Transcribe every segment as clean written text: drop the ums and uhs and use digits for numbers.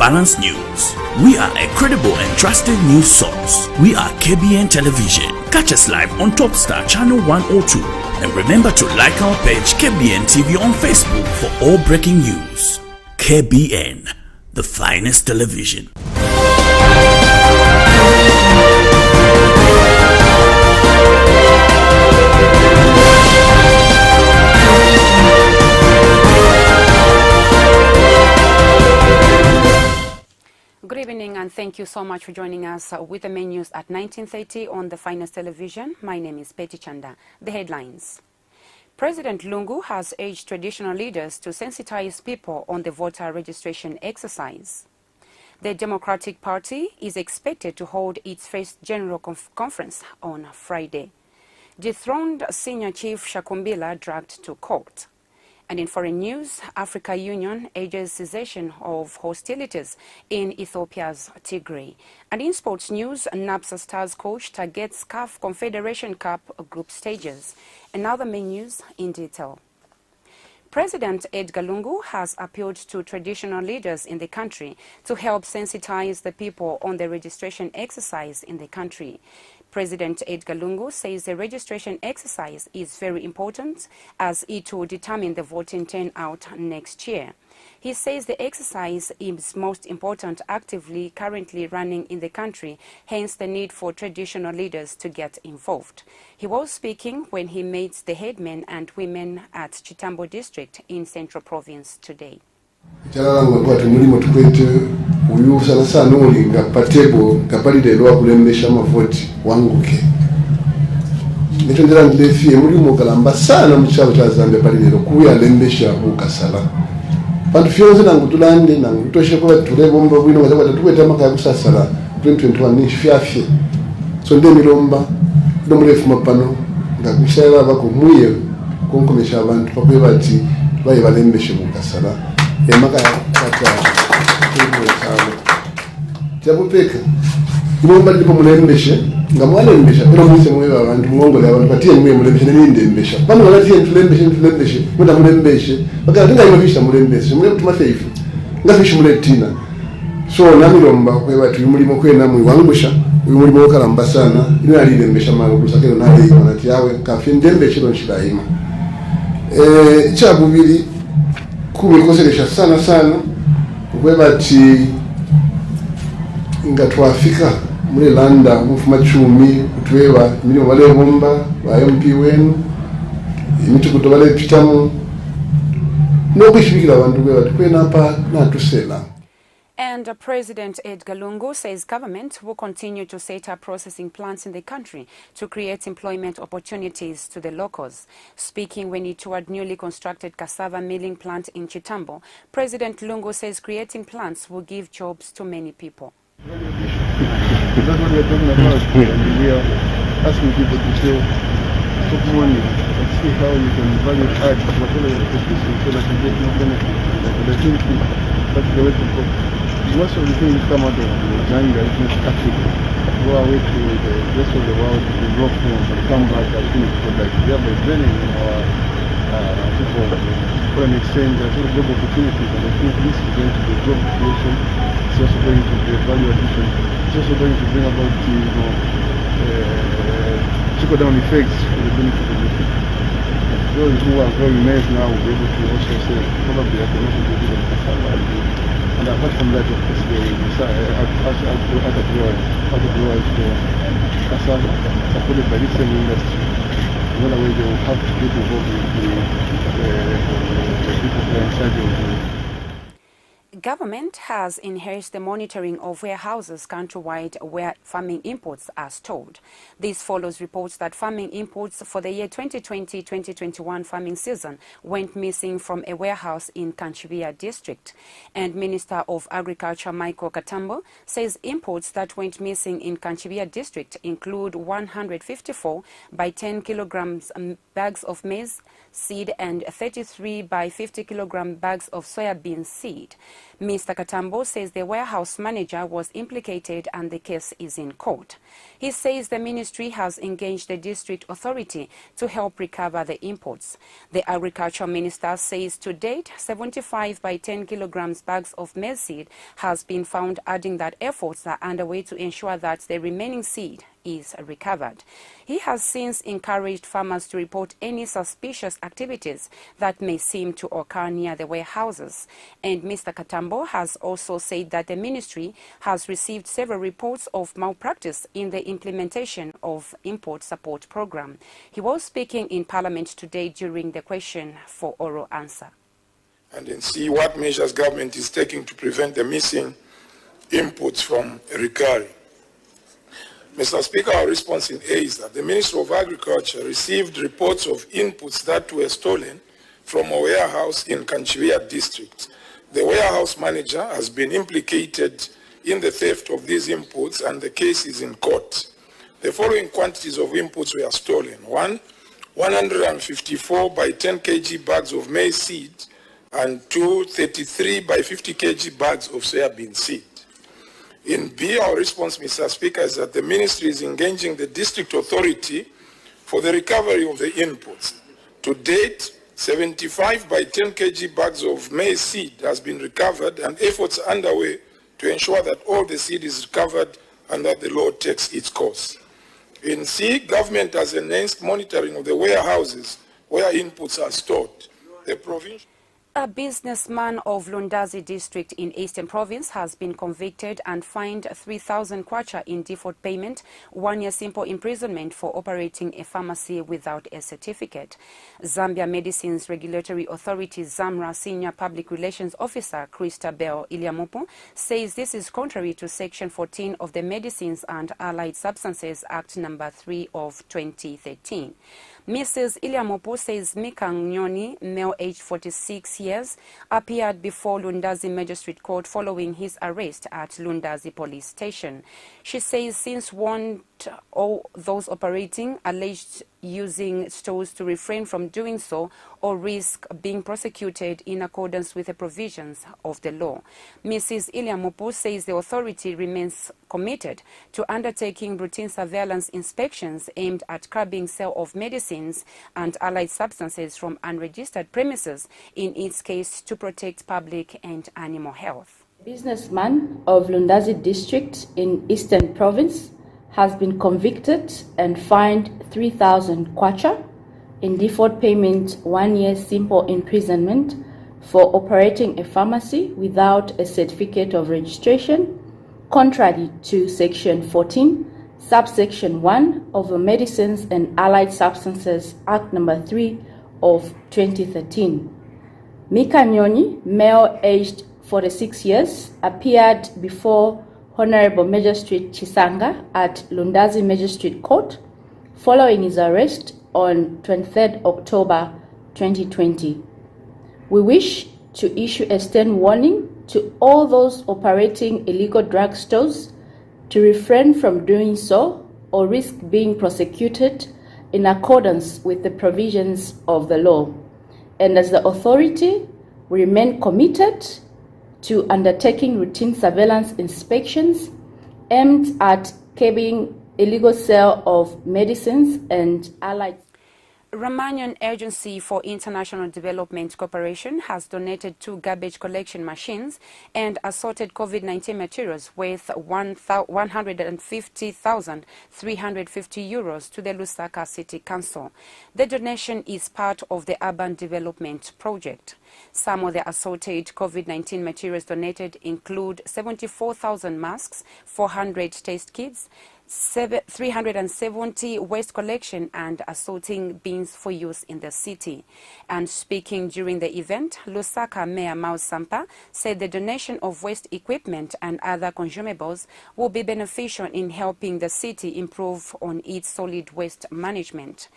balanced news. We are a credible and trusted news source. We are KBN Television. Catch us live on Topstar Channel 102. And remember to like our page KBN TV on Facebook for all breaking news. KBN, the finest television. Good evening and thank you so much for joining us with the main news at 19:30 on the finest television. My name is Betty Chanda. The headlines. President Lungu has urged traditional leaders to sensitize people on the voter registration exercise. The Democratic Party is expected to hold its first general conference on Friday. Dethroned senior chief Shakumbila dragged to court. And in foreign news, Africa Union urges cessation of hostilities in Ethiopia's Tigray. And in sports news, NAPSA Stars coach targets CAF Confederation Cup group stages. And now the main news in detail. President Edgar Lungu has appealed to traditional leaders in the country to help sensitize the people on the registration exercise in the country. President Edgar Lungu says the registration exercise is very important as it will determine the voting turnout next year. He says the exercise is most important actively currently running in the country, hence the need for traditional leaders to get involved. He was speaking when he met the headmen and women at Chitambo district in Central Province today. Uyu sana sana ulinga patebo kapalide lwa kulembesha mavoti wanguke nitondera ndefie muri mukalamba sana muchalo cha Zambia palide kuya lembesha ukasala bantu fyonze nangu tulande nangu toshe kwa ture bomba bwino ngazaba tukweta maka kusasala 2021 ni fyafye so nde milomba ndo murefu mapano ngakushara bako muye konkomesha abantu pakwe bati baye balembesha ukasala emaka kata Chapupeka ibomba ndipo mulembeshe ngamwalembesha pero mwise mwe abantu ngongole abantu patiye mwe mulembeshe nindembesha bano balatiye tulembeshe muda mulembeshe bakatinga ibafisha mulembeshe mwe kutuma feifu ngafisha muletina so namilomba kwe batu mulimo kwena mwe wangusha uyu mulimo kalamba sana ino alilembesha marudusa kero nale ikonati yawe kafye ndembeshe no shiraima cyabubiri kubikoseresha sana kwe bati ngatwafika muri landa mufuma 10 kutwewa milimo bale bomba ba MP wenu imitukuto bale pitamu no kwishikira abantu kwe batkwena apa natusela. And President Edgar Lungu says government will continue to set up processing plants in the country to create employment opportunities to the locals. Speaking when he toured newly constructed cassava milling plant in Chitambo, President Lungu says creating plants will give jobs to many people. That's what we're talking about, and we are asking people to show top money and see how you can value add whatever you're producing so that you get more benefit. But I think that's the way to go. Most of the things come out of Zambia, East Africa, go away to the rest of the world to develop homes and come back as finished products. Thereby draining our people foreign exchange and sort of job opportunities, and I think this is going to be job creation. It's also going to be value addition. It's also going to bring about trickle-down effects for the benefit of the people. Those who are growing maize now will be able to also say probably I can also do this on cassava. And apart from that, of course, other growers for cassava supported by this same industry. Another way they will have to get involved with the people who are in charge of the Government has enhanced the monitoring of warehouses countrywide where farming imports are stored. This follows reports that farming imports for the year 2020-2021 farming season went missing from a warehouse in Kanchibia district. And Minister of Agriculture Michael Katambo says imports that went missing in Kanchibia district include 154 by 10 kilograms bags of maize seed and 33 by 50 kilogram bags of soybean seed. Mr. Katambo says the warehouse manager was implicated and the case is in court. He says the ministry has engaged the district authority to help recover the imports. The agriculture minister says to date 75 by 10 kilograms bags of maize seed has been found, adding that efforts are underway to ensure that the remaining seed is recovered. He has since encouraged farmers to report any suspicious activities that may seem to occur near the warehouses. And Mr. Katambo has also said that the ministry has received several reports of malpractice in the implementation of import support program. He was speaking in Parliament today during the question for oral answer. And then see what measures government is taking to prevent the missing inputs from recurring. Mr. Speaker, our response in A is that the Ministry of Agriculture received reports of inputs that were stolen from a warehouse in Kanchiria district. The warehouse manager has been implicated in the theft of these inputs and the case is in court. The following quantities of inputs were stolen. 1, 154 by 10 kg bags of maize seed and 2, 33 by 50 kg bags of soybean seed. In B, our response, Mr. Speaker, is that the ministry is engaging the district authority for the recovery of the inputs. To date, 75 by 10 kg bags of maize seed has been recovered and efforts are underway to ensure that all the seed is recovered and that the law takes its course. In C, government has enhanced monitoring of the warehouses where inputs are stored. The provincial A businessman of Lundazi district in Eastern Province has been convicted and fined 3,000 kwacha in default payment, 1 year simple imprisonment for operating a pharmacy without a certificate. Zambia Medicines Regulatory Authority ZAMRA Senior Public Relations Officer Christabel Iliamupu says this is contrary to Section 14 of the Medicines and Allied Substances Act No. 3 of 2013. Mrs. Iliamupu says Mika Nyoni, male aged 46 years, appeared before Lundazi Magistrate Court following his arrest at Lundazi Police Station. She says since warned all those operating alleged using stores to refrain from doing so or risk being prosecuted in accordance with the provisions of the law. Mrs. Iliamupu says the authority remains committed to undertaking routine surveillance inspections aimed at curbing sale of medicines and allied substances from unregistered premises, in its case to protect public and animal health. Businessman of Lundazi district in Eastern Province has been convicted and fined 3,000 kwacha in default payment, 1 year simple imprisonment for operating a pharmacy without a certificate of registration, contrary to Section 14, subsection 1 of the Medicines and Allied Substances Act No. 3 of 2013. Mika Nyoni, male aged 46 years, appeared before Honorable Magistrate Chisanga at Lundazi Magistrate Court following his arrest on 23rd October 2020. We wish to issue a stern warning to all those operating illegal drug stores to refrain from doing so or risk being prosecuted in accordance with the provisions of the law. And as the authority, we remain committed to undertaking routine surveillance inspections aimed at curbing illegal sale of medicines and allied. Romanian Agency for International Development Cooperation has donated 2 garbage collection machines and assorted COVID-19 materials worth €150,350 to the Lusaka City Council. The donation is part of the Urban Development Project. Some of the assorted COVID-19 materials donated include 74,000 masks, 400 test kits, 370 waste collection and assorting bins for use in the city. And speaking during the event, Lusaka Mayor Mao Sampa said the donation of waste equipment and other consumables will be beneficial in helping the city improve on its solid waste management.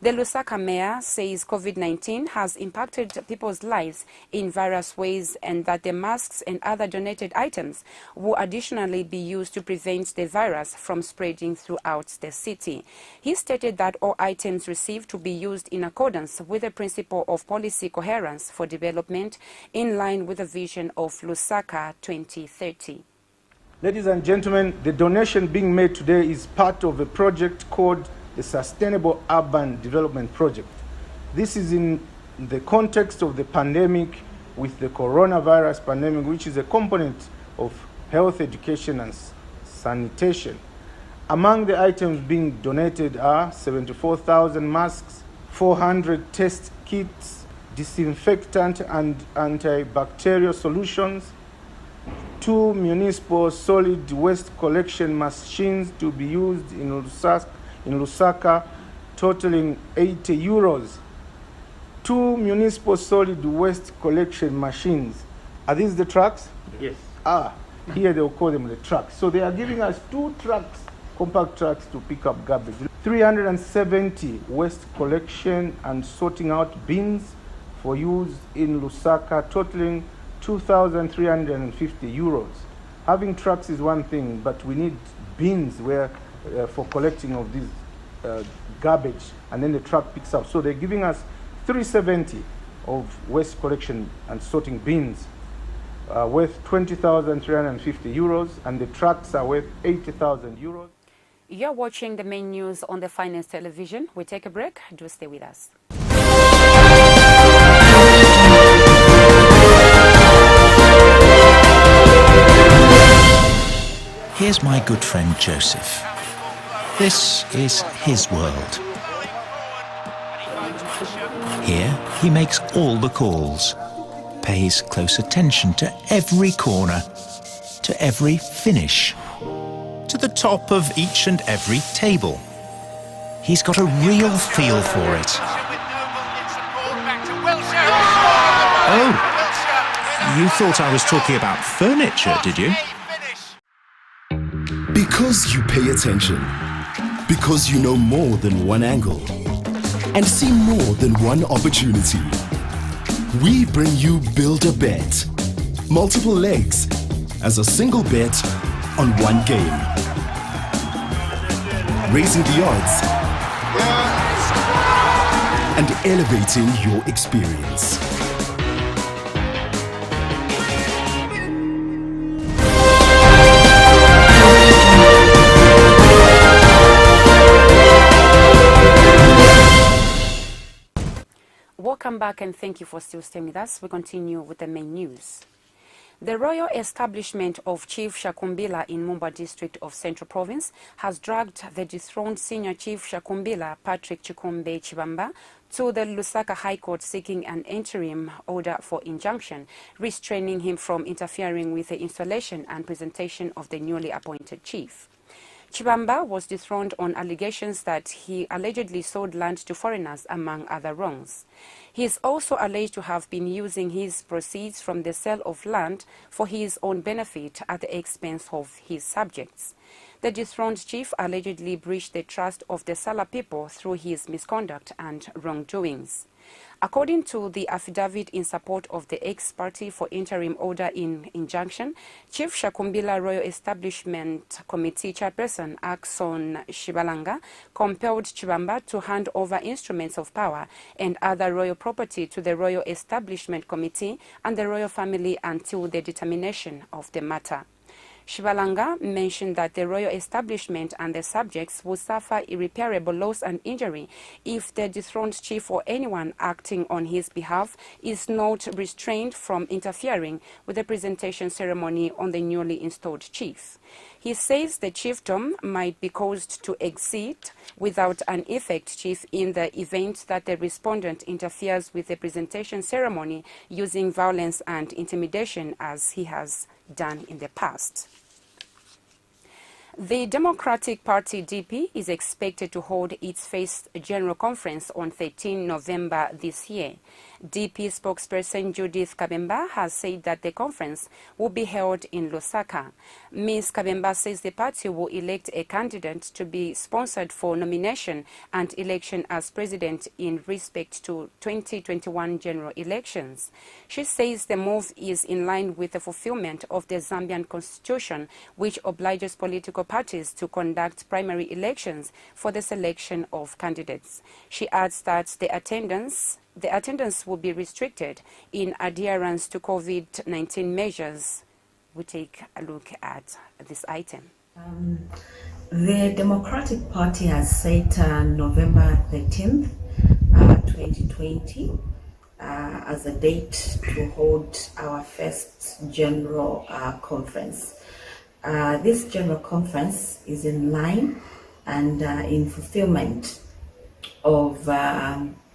The Lusaka Mayor says COVID-19 has impacted people's lives in various ways and that the masks and other donated items will additionally be used to prevent the virus from spreading spreading throughout the city. He stated that all items received to be used in accordance with the principle of policy coherence for development in line with the vision of Lusaka 2030. Ladies and gentlemen, the donation being made today is part of a project called the Sustainable Urban Development Project. This is in the context of the pandemic with the coronavirus pandemic, which is a component of health education and sanitation. Among the items being donated are 74,000 masks, 400 test kits, disinfectant and antibacterial solutions, 2 municipal solid waste collection machines to be used in Lusaka, totaling 80 euros. 2 municipal solid waste collection machines. Are these the trucks? Yes. Here they'll call them the trucks. So they are giving us 2 trucks, compact trucks, to pick up garbage. 370 waste collection and sorting out bins for use in Lusaka, totaling 2,350 euros. Having trucks is one thing, but we need bins where for collecting of this garbage, and then the truck picks up. So they're giving us 370 of waste collection and sorting bins worth 20,350 euros, and the trucks are worth 80,000 euros. You're watching the main news on the Finance Television. We take a break. Do stay with us. Here's my good friend Joseph. This is his world. Here, he makes all the calls, pays close attention to every corner, to every finish, to the top of each and every table. He's got a real feel for it. Oh, you thought I was talking about furniture, did you? Because you pay attention. Because you know more than one angle. And see more than one opportunity. We bring you Build a Bet. Multiple legs as a single bet on one game. Raising the odds and elevating your experience. Welcome back and thank you for still staying with us. We continue with the main news. The royal establishment of Chief Shakumbila in Mumba district of Central Province has dragged the dethroned senior Chief Shakumbila, Patrick Chikombe Chibamba, to the Lusaka High Court seeking an interim order for injunction, restraining him from interfering with the installation and presentation of the newly appointed chief. Chibamba was dethroned on allegations that he allegedly sold land to foreigners, among other wrongs. He is also alleged to have been using his proceeds from the sale of land for his own benefit at the expense of his subjects. The dethroned chief allegedly breached the trust of the Sala people through his misconduct and wrongdoings. According to the affidavit in support of the ex-party for interim order in injunction, Chief Shakumbila Royal Establishment Committee Chairperson Akson Shibalanga compelled Chibamba to hand over instruments of power and other royal property to the Royal Establishment Committee and the royal family until the determination of the matter. Shibalanga mentioned that the royal establishment and the subjects will suffer irreparable loss and injury if the dethroned chief or anyone acting on his behalf is not restrained from interfering with the presentation ceremony on the newly installed chief. He says the chiefdom might be caused to exist without an effect chief in the event that the respondent interferes with the presentation ceremony using violence and intimidation as he has done in the past. The Democratic Party DP is expected to hold its first general conference on 13 November this year. DP spokesperson Judith Kabemba has said that the conference will be held in Lusaka. Ms. Kabemba says the party will elect a candidate to be sponsored for nomination and election as president in respect to 2021 general elections. She says the move is in line with the fulfillment of the Zambian constitution, which obliges political parties to conduct primary elections for the selection of candidates. She adds that the attendance will be restricted in adherence to COVID-19 measures. We take a look at this item. The Democratic Party has set November 13th, 2020 as a date to hold our first general conference. This general conference is in line and in fulfillment of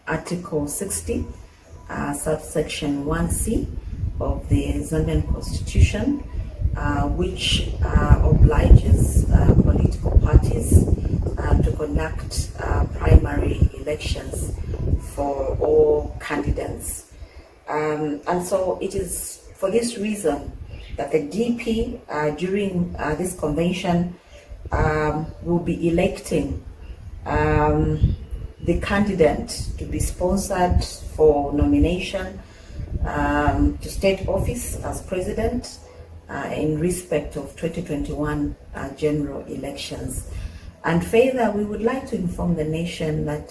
Article 60, subsection 1C of the Zambian Constitution, which obliges political parties to conduct primary elections for all candidates. And so it is for this reason that the DP during this convention will be electing the candidate to be sponsored for nomination to state office as president in respect of 2021 general elections. And further, we would like to inform the nation that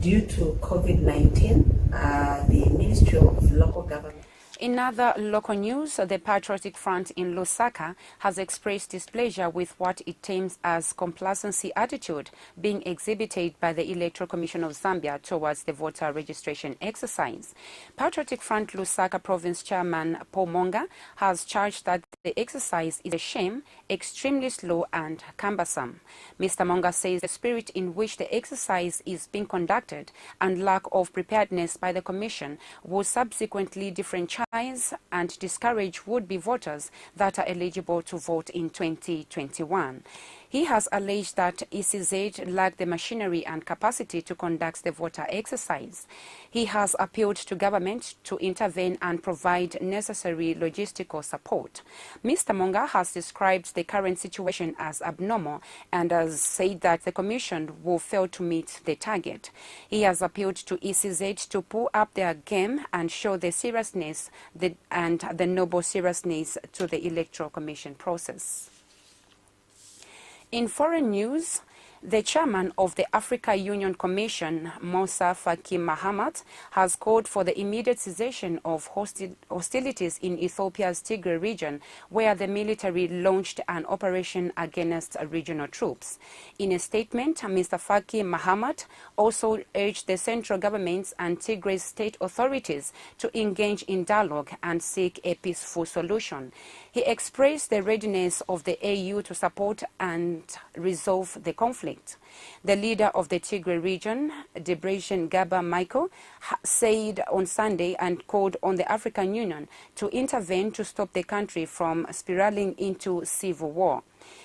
due to COVID-19, the Ministry of Local Government. In other local news, the Patriotic Front in Lusaka has expressed displeasure with what it terms as complacency attitude being exhibited by the Electoral Commission of Zambia towards the voter registration exercise. Patriotic Front Lusaka Province Chairman Paul Monga has charged that the exercise is a shame, extremely slow and cumbersome. Mr. Monga says the spirit in which the exercise is being conducted and lack of preparedness by the Commission will subsequently disenfranchise and discourage would-be voters that are eligible to vote in 2021. He has alleged that ECZ lacked the machinery and capacity to conduct the voter exercise. He has appealed to government to intervene and provide necessary logistical support. Mr. Monga has described the current situation as abnormal and has said that the Commission will fail to meet the target. He has appealed to ECZ to pull up their game and show the seriousness and the noble seriousness to the Electoral Commission process. In foreign news, the chairman of the Africa Union Commission, Moussa Faki Mahamat, has called for the immediate cessation of hostilities in Ethiopia's Tigray region, where the military launched an operation against regional troops. In a statement, Mr. Faki Mahamat also urged the central governments and Tigray state authorities to engage in dialogue and seek a peaceful solution. He expressed the readiness of the AU to support and resolve the conflict. The leader of the Tigray region, Debretsion Gaba Michael, said on Sunday and called on the African Union to intervene to stop the country from spiraling into civil war.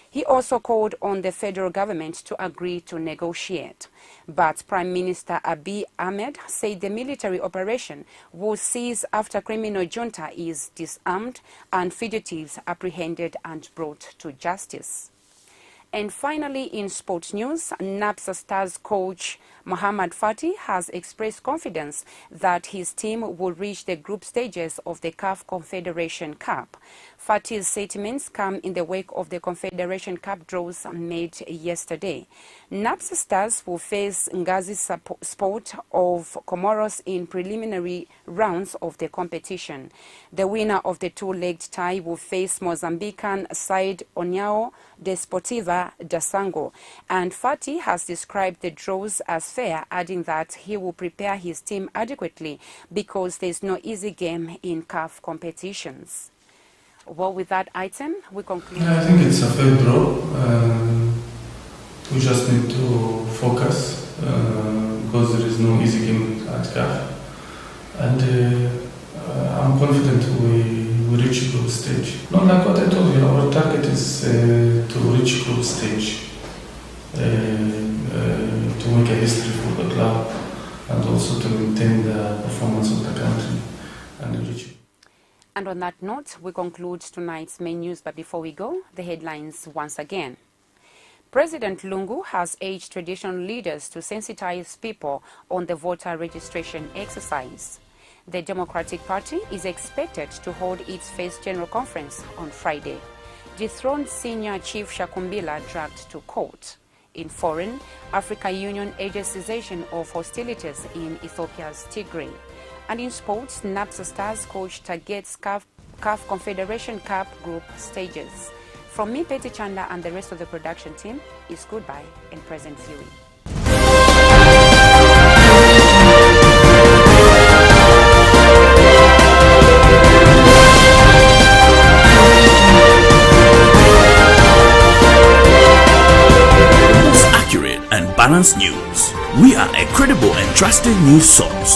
He also called on the federal government to agree to negotiate. But Prime Minister Abiy Ahmed said the military operation will cease after criminal junta is disarmed and fugitives apprehended and brought to justice. And finally, in sports news, Napsa Stars coach Mohamed Fati has expressed confidence that his team will reach the group stages of the CAF Confederation Cup. Fati's sentiments come in the wake of the Confederation Cup draws made yesterday. Napsa Stars will face Ngazi Sport of Comoros in preliminary rounds of the competition. The winner of the two-legged tie will face Mozambican side União Desportiva da Sango, and Fati has described the draws as fair, adding that he will prepare his team adequately because there is no easy game in CAF competitions. Well, with that item, we conclude. I think it's a fair draw. We just need to focus because there is no easy game at CAF, and I'm confident we reach group stage. Not like what I told you, our target is to reach group stage, to make a history for the club, and also to maintain the performance of the country and reach. And on that note, we conclude tonight's main news. But before we go, the headlines once again. President Lungu has urged traditional leaders to sensitize people on the voter registration exercise. The Democratic Party is expected to hold its first general conference on Friday. Dethroned senior chief Shakumbila dragged to court. In foreign, Africa Union urges cessation of hostilities in Ethiopia's Tigray. And in sports, NAPSA Stars coach targets CAF Confederation Cup group stages. From me, Petty Chanda, and the rest of the production team, is goodbye and present viewing. Most accurate and balanced news. We are a credible and trusted news source.